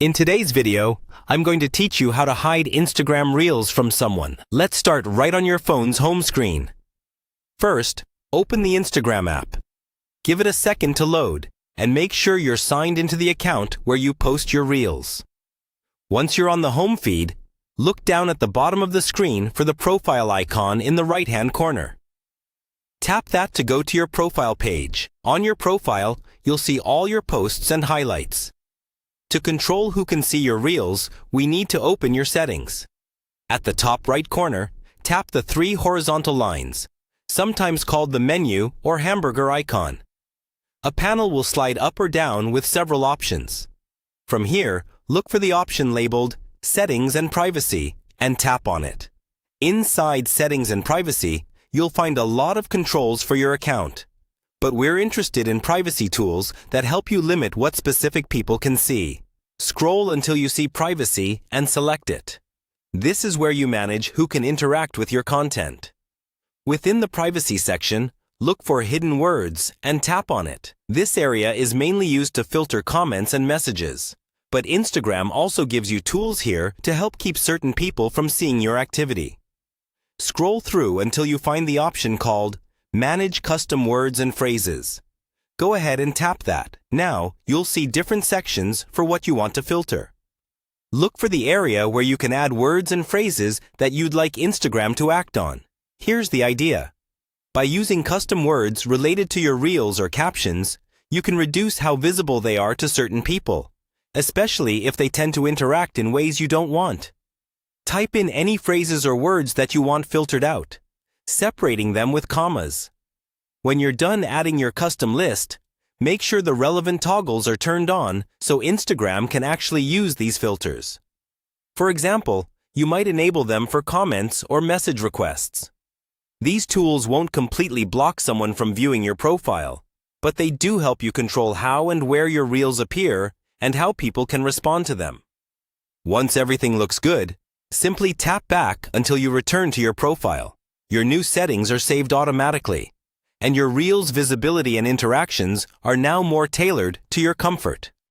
In today's video, I'm going to teach you how to hide Instagram Reels from someone. Let's start right on your phone's home screen. First, open the Instagram app. Give it a second to load, and make sure you're signed into the account where you post your Reels. Once you're on the home feed, look down at the bottom of the screen for the profile icon in the right-hand corner. Tap that to go to your profile page. On your profile, you'll see all your posts and highlights. To control who can see your Reels, we need to open your settings. At the top right corner, tap the three horizontal lines, sometimes called the menu or hamburger icon. A panel will slide up or down with several options. From here, look for the option labeled Settings and Privacy and tap on it. Inside Settings and Privacy, you'll find a lot of controls for your account. But we're interested in privacy tools that help you limit what specific people can see. Scroll until you see Privacy and select it. This is where you manage who can interact with your content. Within the Privacy section, look for Hidden Words and tap on it. This area is mainly used to filter comments and messages. But Instagram also gives you tools here to help keep certain people from seeing your activity. Scroll through until you find the option called Manage Custom Words and Phrases. Go ahead and tap that. Now, you'll see different sections for what you want to filter. Look for the area where you can add words and phrases that you'd like Instagram to act on. Here's the idea. By using custom words related to your Reels or captions, you can reduce how visible they are to certain people, especially if they tend to interact in ways you don't want. Type in any phrases or words that you want filtered out, separating them with commas. When you're done adding your custom list, make sure the relevant toggles are turned on so Instagram can actually use these filters. For example, you might enable them for comments or message requests. These tools won't completely block someone from viewing your profile, but they do help you control how and where your Reels appear and how people can respond to them. Once everything looks good, simply tap back until you return to your profile. Your new settings are saved automatically, and your Reels' visibility and interactions are now more tailored to your comfort.